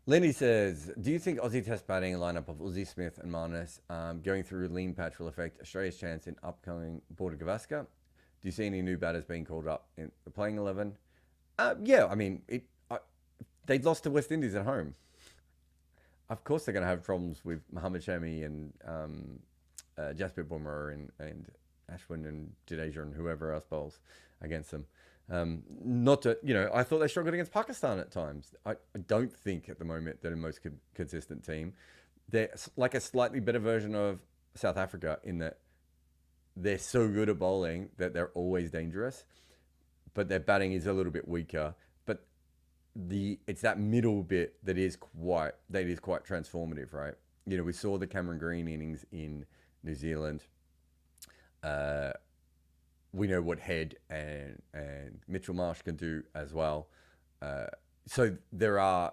Lenny says, do you think Aussie Test batting lineup of Uzi, Smith and Marnus going through lean patch will affect Australia's chance in upcoming Border Gavaskar? Do you see any new batters being called up in the playing 11? Yeah, I mean, they lost to West Indies at home. Of course they're going to have problems with Mohammad Shami and Jasprit Bumrah and Ashwin and Jadeja and whoever else bowls against them. I thought they struggled against Pakistan at times. I don't think at the moment they're the most consistent team. They're like a slightly better version of South Africa in that they're so good at bowling that they're always dangerous, but their batting is a little bit weaker. But it's that middle bit that is quite transformative, right? We saw the Cameron Green innings in New Zealand. We know what Head and Mitchell Marsh can do as well. So there are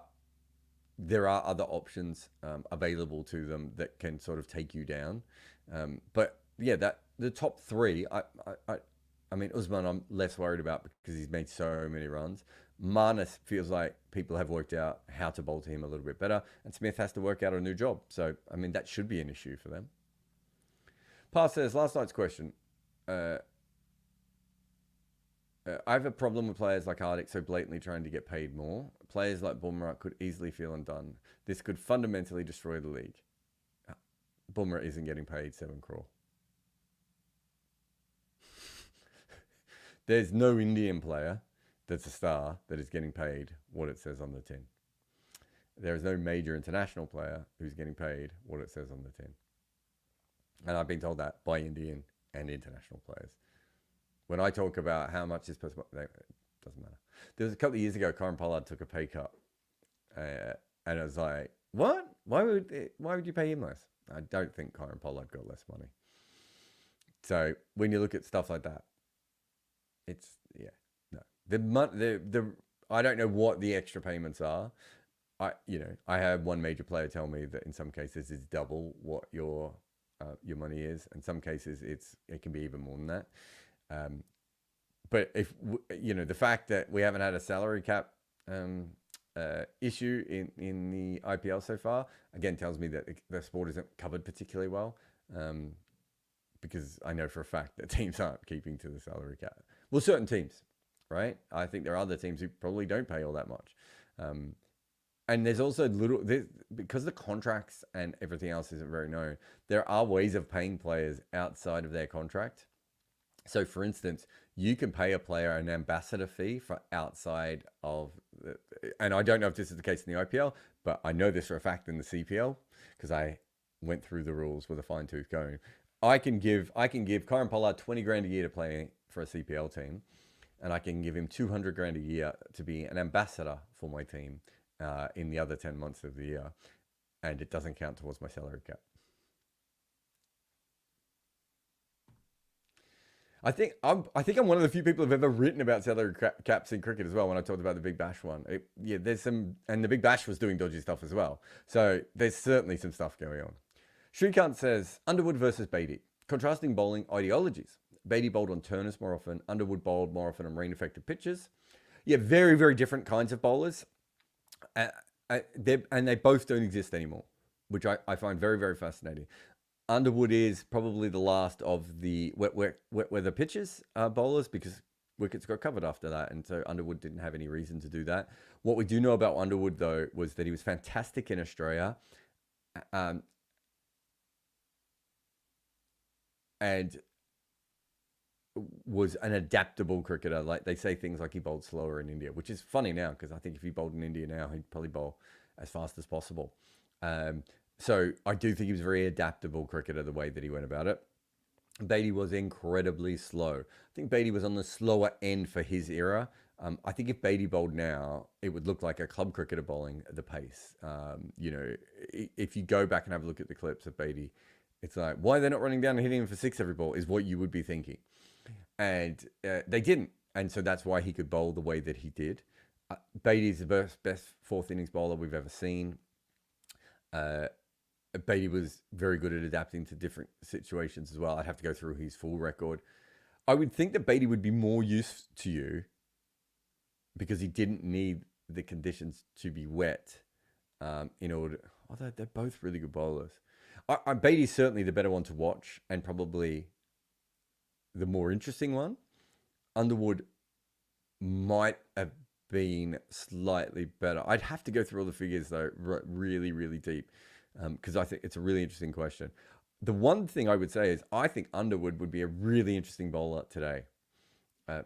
there are other options available to them that can sort of take you down. But yeah, that the top three, I mean, Usman, I'm less worried about because he's made so many runs. Marnus feels like people have worked out how to bowl to him a little bit better, and Smith has to work out a new job. So, I mean, that should be an issue for them. Pass says, last night's question. I have a problem with players like Hardik so blatantly trying to get paid more. Players like Bumrah could easily feel undone. This could fundamentally destroy the league. Bumrah isn't getting paid 7 crore. There's no Indian player that's a star that is getting paid what it says on the tin. There is no major international player who's getting paid what it says on the tin. And I've been told that by Indian and international players. When I talk about how much this person, it doesn't matter. There was a couple of years ago, Karen Pollard took a pay cut. And I was like, what? Why would you pay him less? I don't think Karen Pollard got less money. So when you look at stuff like that, it's, yeah, no. I don't know what the extra payments are. I had one major player tell me that in some cases it's double what your money is. In some cases it can be even more than that. But if the fact that we haven't had a salary cap issue in the IPL so far, again, tells me that the sport isn't covered particularly well. Because I know for a fact that teams aren't keeping to the salary cap. Well, certain teams, right? I think there are other teams who probably don't pay all that much. And there's also because the contracts and everything else isn't very known, there are ways of paying players outside of their contract. So, for instance, you can pay a player an ambassador fee for outside of, and I don't know if this is the case in the IPL, but I know this for a fact in the CPL because I went through the rules with a fine tooth comb. I can give Karen Pollard 20 grand a year to play for a CPL team, and I can give him 200 grand a year to be an ambassador for my team in the other 10 months of the year, and it doesn't count towards my salary cap. I think I'm one of the few people who've ever written about salary caps in cricket as well. When I talked about the Big Bash one, there's some, and the Big Bash was doing dodgy stuff as well. So there's certainly some stuff going on. Shrikant says Underwood versus Batty, contrasting bowling ideologies. Batty bowled on turners more often. Underwood bowled more often on rain-affected pitches. Yeah, very, very different kinds of bowlers, and they both don't exist anymore, which I find very, very fascinating. Underwood is probably the last of the wet weather pitches bowlers because wickets got covered after that, and so Underwood didn't have any reason to do that. What we do know about Underwood, though, was that he was fantastic in Australia, and was an adaptable cricketer. Like they say things like he bowled slower in India, which is funny now because I think if he bowled in India now, he'd probably bowl as fast as possible. So I do think he was a very adaptable cricketer, the way that he went about it. Batty was incredibly slow. I think Batty was on the slower end for his era. I think if Batty bowled now, it would look like a club cricketer bowling at the pace. If you go back and have a look at the clips of Batty, it's like, why they're not running down and hitting him for 6 every ball is what you would be thinking. And they didn't. And so that's why he could bowl the way that he did. Batty's the best fourth innings bowler we've ever seen. Batty was very good at adapting to different situations as well. I'd have to go through his full record. I would think that Batty would be more use to you because he didn't need the conditions to be wet in order. Although they're both really good bowlers. Batty's certainly the better one to watch and probably the more interesting one. Underwood might have been slightly better. I'd have to go through all the figures though, really, really deep. Because I think it's a really interesting question. The one thing I would say is I think Underwood would be a really interesting bowler today.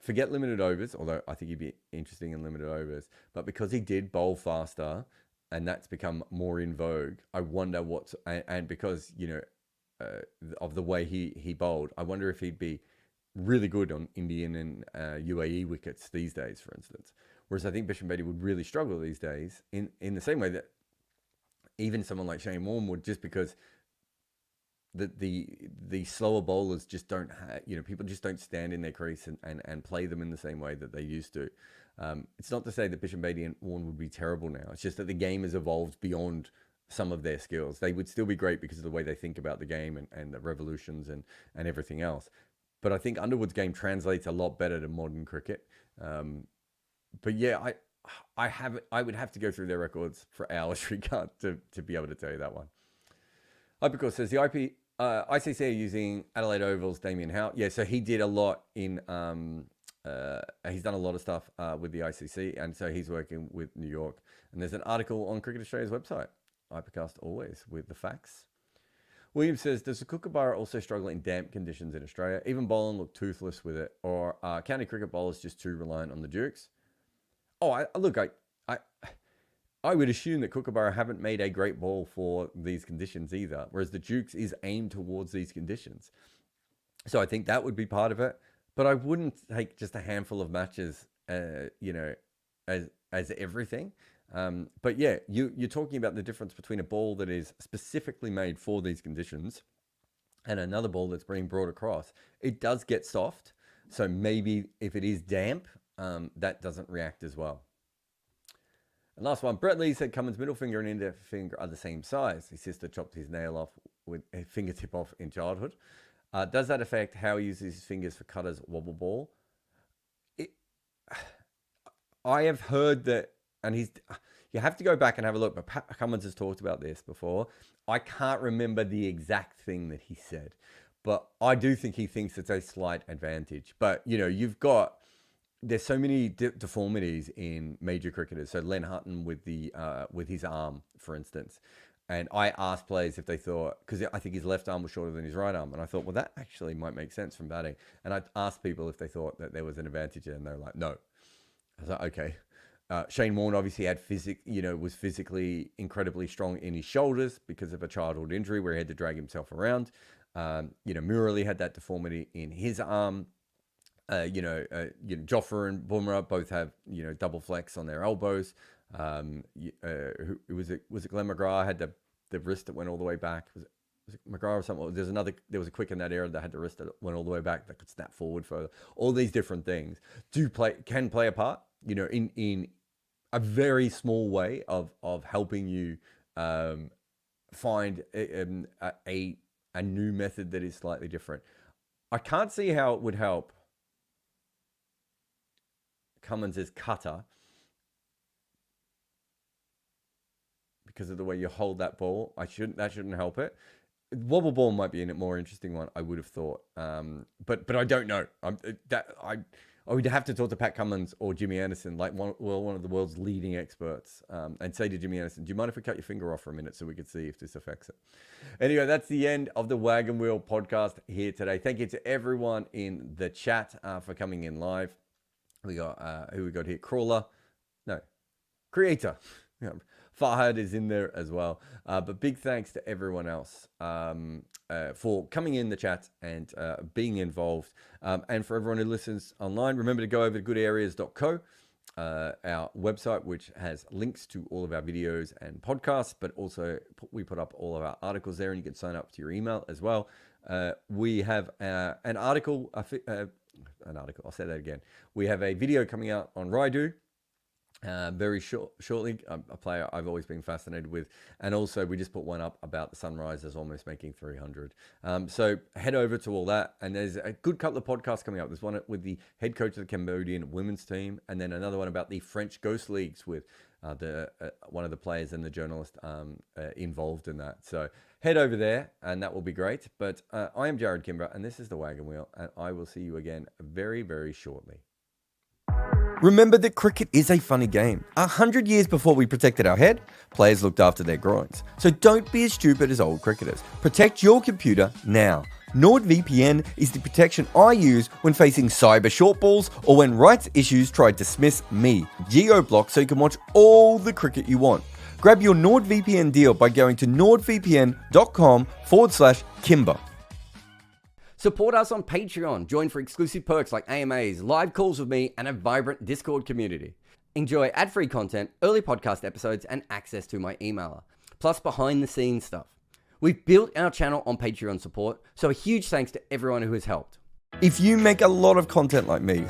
Forget limited overs, although I think he'd be interesting in limited overs. But because he did bowl faster, and that's become more in vogue, I wonder what's... And because, of the way he bowled, I wonder if he'd be really good on Indian and UAE wickets these days, for instance. Whereas I think Bisham Batty would really struggle these days in the same way that even someone like Shane Warne would, just because the slower bowlers just don't have, people just don't stand in their crease and play them in the same way that they used to. It's not to say that Bishop, Batty and Warne would be terrible now. It's just that the game has evolved beyond some of their skills. They would still be great because of the way they think about the game and the revolutions and everything else. But I think Underwood's game translates a lot better to modern cricket. But yeah, I would have to go through their records for hours, Ricard, to be able to tell you that one. Hypercore says the ICC are using Adelaide Oval's Damien Howe. Yeah, so he did a lot in... he's done a lot of stuff with the ICC, and so he's working with New York. And there's an article on Cricket Australia's website. Hypercast always with the facts. William says, does the Kookaburra also struggle in damp conditions in Australia? Even Boland looked toothless with it. Or are county cricket bowlers just too reliant on the Dukes? Oh, I would assume that Kookaburra haven't made a great ball for these conditions either, whereas the Dukes is aimed towards these conditions. So I think that would be part of it. But I wouldn't take just a handful of matches, as everything. But yeah, you're talking about the difference between a ball that is specifically made for these conditions and another ball that's being brought across. It does get soft. So maybe if it is damp, that doesn't react as well. And last one, Brett Lee said Cummins' middle finger and index finger are the same size. His sister chopped his nail off with a fingertip off in childhood. Does that affect how he uses his fingers for cutters wobble ball? I have heard that, and you have to go back and have a look, but Pat Cummins has talked about this before. I can't remember the exact thing that he said, but I do think he thinks it's a slight advantage. But, there's so many deformities in major cricketers. So Len Hutton with his arm, for instance. And I asked players if they thought, because I think his left arm was shorter than his right arm. And I thought, well, that actually might make sense from batting. And I asked people if they thought that there was an advantage there, and they were like, no. I was like, okay. Shane Warne obviously had was physically incredibly strong in his shoulders because of a childhood injury where he had to drag himself around. Murali had that deformity in his arm. Jofra and Bumrah both have, double flex on their elbows. Was it Glenn McGrath had the wrist that went all the way back? Was it McGrath or something? There was a quick in that era that had the wrist that went all the way back that could snap forward further. All these different things can play a part, in a very small way of helping you find a new method that is slightly different. I can't see how it would help Cummins' cutter because of the way you hold that ball. That shouldn't help it. Wobble ball might be a more interesting one, I would have thought. But I don't know. I would have to talk to Pat Cummins or Jimmy Anderson, like one of the world's leading experts, and say to Jimmy Anderson, do you mind if we cut your finger off for a minute so we could see if this affects it? Anyway, that's the end of the Wagon Wheel podcast here today. Thank you to everyone in the chat for coming in live. We got who we got here? Creator. Farhad is in there as well. But big thanks to everyone else for coming in the chat and being involved. And for everyone who listens online, remember to go over to goodareas.co, our website, which has links to all of our videos and podcasts, but also we put up all of our articles there, and you can sign up to your email as well. We have an article. I'll say that again. We have a video coming out on Raidu very shortly, a player I've always been fascinated with. And also we just put one up about the Sunrisers almost making 300. So head over to all that. And there's a good couple of podcasts coming up. There's one with the head coach of the Cambodian women's team, and then another one about the French Ghost Leagues with one of the players and the journalist involved in that. So head over there and that will be great. But I am Jarrod Kimber, and this is the Wagon Wheel, and I will see you again very, very shortly. Remember that cricket is a funny game. 100 years before we protected our head, players looked after their groins. So don't be as stupid as old cricketers. Protect your computer now. NordVPN is the protection I use when facing cyber short balls or when rights issues try to dismiss me. Geo-block so you can watch all the cricket you want. Grab your NordVPN deal by going to nordvpn.com/Kimber. Support us on Patreon. Join for exclusive perks like AMAs, live calls with me, and a vibrant Discord community. Enjoy ad-free content, early podcast episodes, and access to my emailer. Plus behind-the-scenes stuff. We've built our channel on Patreon support, so a huge thanks to everyone who has helped. If you make a lot of content like me,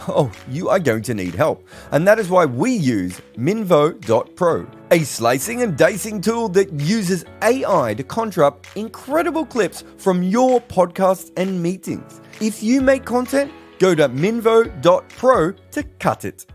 you are going to need help. And that is why we use Minvo.pro, a slicing and dicing tool that uses AI to conjure up incredible clips from your podcasts and meetings. If you make content, go to Minvo.pro to cut it.